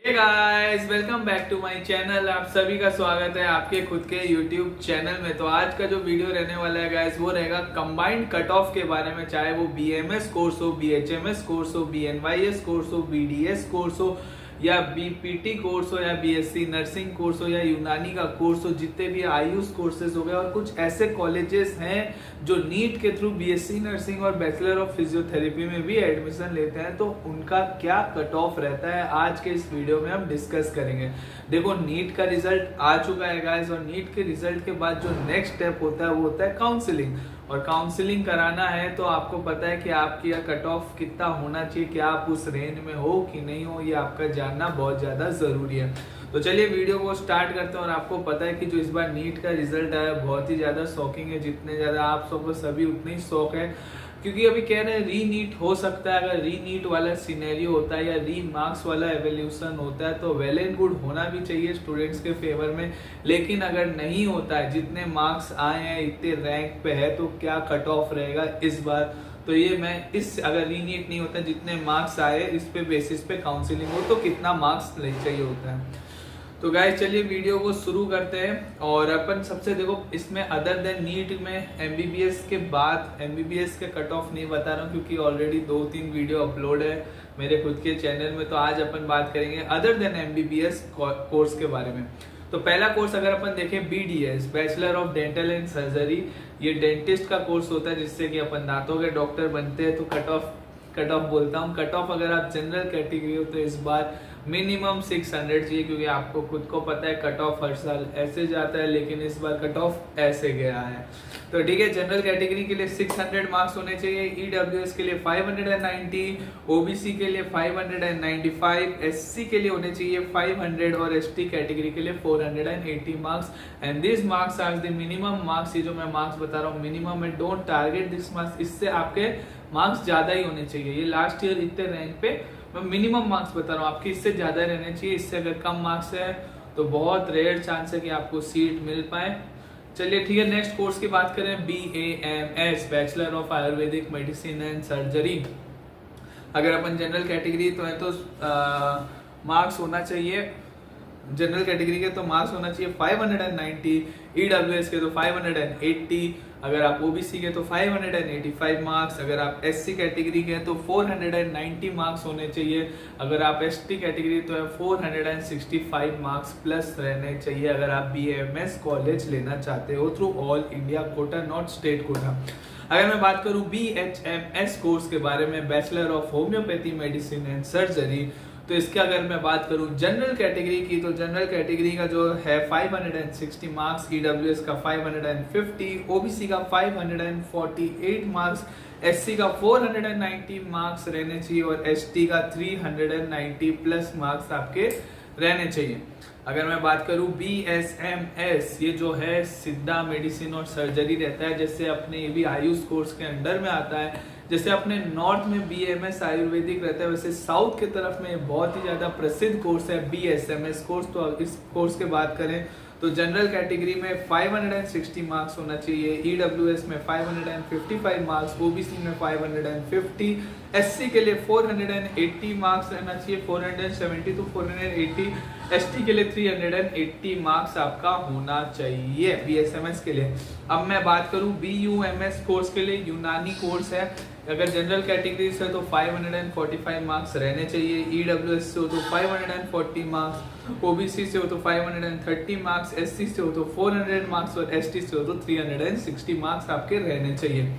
Hey guys, welcome back to my channel. आप सभी का स्वागत है आपके खुद के यूट्यूब चैनल में। तो आज का जो वीडियो रहने वाला है गाइस, वो रहेगा कंबाइंड कट ऑफ के बारे में। चाहे वो बीएमएस कोर्स हो, बीएचएमएस कोर्स हो, बीएनवाईएस कोर्स हो, बीडीएस कोर्स हो, या बीपीटी कोर्स हो, या बीएससी नर्सिंग कोर्स हो, या यूनानी का कोर्स हो, जितने भी आयुष कोर्सेज हो गए। और कुछ ऐसे कॉलेजेस हैं जो नीट के थ्रू बीएससी नर्सिंग और बैचलर ऑफ फिजियोथेरेपी में भी एडमिशन लेते हैं, तो उनका क्या कट ऑफ रहता है आज के इस वीडियो में हम डिस्कस करेंगे। देखो, नीट का रिजल्ट आ चुका है गाइस, और नीट के रिजल्ट के बाद जो नेक्स्ट स्टेप होता है वो होता है काउंसलिंग। और काउंसलिंग कराना है तो आपको पता है कि आपकी कट ऑफ कितना होना चाहिए, क्या आप उस रेंज में हो कि नहीं हो, ये आपका जानना बहुत ज्यादा जरूरी है। तो चलिए वीडियो को स्टार्ट करते हैं। और आपको पता है कि जो इस बार नीट का रिजल्ट आया बहुत ही ज्यादा शॉकिंग है। जितने ज्यादा आप सबको सभी उतने ही शौक है, क्योंकि अभी कह रहे हैं री नीट हो सकता है। अगर री नीट वाला सिनेरियो होता है या री मार्क्स वाला एवोल्यूशन होता है तो वेल एंड गुड, होना भी चाहिए स्टूडेंट्स के फेवर में। लेकिन अगर नहीं होता है, जितने मार्क्स आए हैं इतने रैंक पे है, तो क्या कट ऑफ रहेगा इस बार। तो ये मैं अगर री नीट नहीं होता, जितने मार्क्स आए इस पे बेसिस पे काउंसिलिंग हो तो कितना मार्क्स चाहिए होता है। तो गाइस चलिए वीडियो को शुरू करते हैं। और अपन सबसे देखो, इसमें अदर देन नीट में एमबीबीएस के बाद एमबीबीएस के कट ऑफ नहीं बता रहा हूँ, क्योंकि ऑलरेडी 2-3 वीडियो अपलोड है मेरे खुद के चैनल में। तो आज अपन बात करेंगे अदर देन एमबीबीएस कोर्स के बारे में। तो पहला कोर्स अगर अपन देखें, BDS, bachelor of dental and surgery. ये डेंटिस्ट का कोर्स होता है जिससे कि अपन दांतों के डॉक्टर बनते हैं। तो कट ऑफ बोलता हूँ, कट ऑफ अगर आप जनरल कैटेगरी हो तो इस बार मिनिमम 600 चाहिए, क्योंकि आपको खुद को पता है कट ऑफ हर साल ऐसे जाता है, लेकिन इस बार कट ऑफ ऐसे गया है। तो ठीक है, जनरल कैटेगरी के लिए 600 मार्क्स होने चाहिए, ईडब्ल्यूएस के लिए 590, ओबीसी के लिए 595, एससी के लिए होने चाहिए 500 और एसटी कैटेगरी के लिए 480 marks. And this marks are the minimum marks. ये जो मैं मार्क्स बता रहा हूँ मिनिमम है, डोंट टारगेट दिस मार्क्स। इससे आपके मार्क्स ज्यादा ही होने चाहिए। ये लास्ट ईयर इतने रैंक पे मैं मिनिमम मार्क्स बता रहा हूँ, आपके इससे ज्यादा रहने चाहिए। इससे अगर कम मार्क्स है तो बहुत रेयर चांस है कि आपको सीट मिल पाए। चलिए ठीक है, नेक्स्ट कोर्स की बात करें, BAMS, bachelor of Ayurvedic medicine and surgery. अगर अपन जनरल कैटेगरी तो है तो मार्क्स होना चाहिए, जनरल कैटेगरी के तो मार्क्स होना चाहिए 590, ईडब्ल्यूएस के तो 580, अगर आप ओबीसी के तो 585 मार्क्स, अगर आप एससी कैटेगरी के तो 490 मार्क्स होने चाहिए, अगर आप एसटी कैटेगरी तो है 465 मार्क्स प्लस रहने चाहिए, अगर आप बीएमएस कॉलेज लेना चाहते हो through all India quota, not state quota. अगर मैं बात करूं बीएचएमएस कोर्स के बारे में, bachelor of homeopathy medicine and surgery, तो इसके अगर मैं बात करूं जनरल कैटेगरी की, तो जनरल कैटेगरी का जो है 560 मार्क्स, ईडब्ल्यूएस का 550, ओबीसी का 548 मार्क्स, एससी का 490 मार्क्स रहने चाहिए, और एसटी का 390 प्लस मार्क्स आपके रहने चाहिए। अगर मैं बात करूं बीएसएमएस, ये जो है सिद्धा मेडिसिन और सर्जरी रहता है, जैसे अपने ये भी आयुष कोर्स के अंडर में आता है। जैसे अपने नॉर्थ में बीएमएस आयुर्वेदिक रहता है, वैसे साउथ के तरफ में बहुत ही ज्यादा प्रसिद्ध कोर्स है बीएसएमएस कोर्स। तो इस कोर्स के बात करें तो जनरल कैटेगरी में 560 मार्क्स होना चाहिए, ईडब्ल्यूएस में 555 मार्क्स, ओबीसी में 550, एससी के लिए 480 मार्क्स रहना चाहिए, 470 टू 480, एसटी के लिए 380 मार्क्स आपका होना चाहिए बीएसएमएस के लिए। अब मैं बात करूं बीयूएमएस कोर्स के लिए, यूनानी कोर्स है। अगर जनरल कैटेगरी से तो 545 मार्क्स रहने चाहिए, ईडब्ल्यूएस से हो तो 540 मार्क्स, ओबीसी से हो तो 530 मार्क्स, एससी से हो तो 400 मार्क्स, और एसटी से हो तो 360 मार्क्स आपके रहने चाहिए।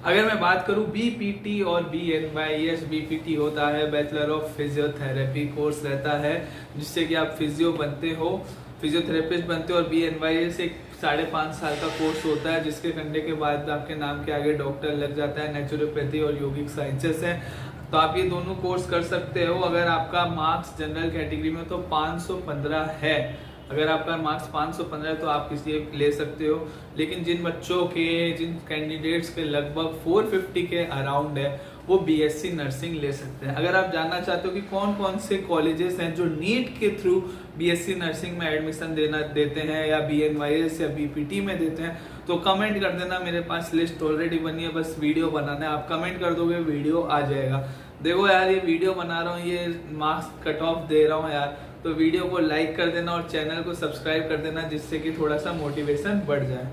अगर मैं बात करूं बीपीटी और बीएनवाईएस, बीपीटी होता है बैचलर ऑफ फिजियोथेरेपी कोर्स रहता है, जिससे कि आप फिजियो बनते हो, फिजियोथेरेपिस्ट बनते हो। और बीएनवाईएस एक 5.5 साल का कोर्स होता है, जिसके करने के बाद आपके नाम के आगे डॉक्टर लग जाता है। नेचुरोपैथी और योगिक साइंसेस है, तो आप ये दोनों कोर्स कर सकते हो। अगर आपका मार्क्स जनरल कैटेगरी में तो 515 है, अगर आपका मार्क्स 515 है तो आप किसी एक ले सकते हो। लेकिन जिन बच्चों के, जिन कैंडिडेट्स के लगभग 450 के अराउंड है, वो बीएससी नर्सिंग ले सकते हैं। अगर आप जानना चाहते हो कि कौन कौन से कॉलेजेस हैं जो नीट के थ्रू बीएससी नर्सिंग में एडमिशन देते हैं, या बीएनवाईएस या बीपीटी में देते हैं, तो कमेंट कर देना। मेरे पास लिस्ट ऑलरेडी बनी है, बस वीडियो बनाना है। आप कमेंट कर दोगे वीडियो आ जाएगा। देखो यार, ये वीडियो बना रहा हूँ, ये मार्क्स कट ऑफ दे रहा हूँ यार, तो वीडियो को लाइक कर देना और चैनल को सब्सक्राइब कर देना, जिससे कि थोड़ा सा मोटिवेशन बढ़ जाए।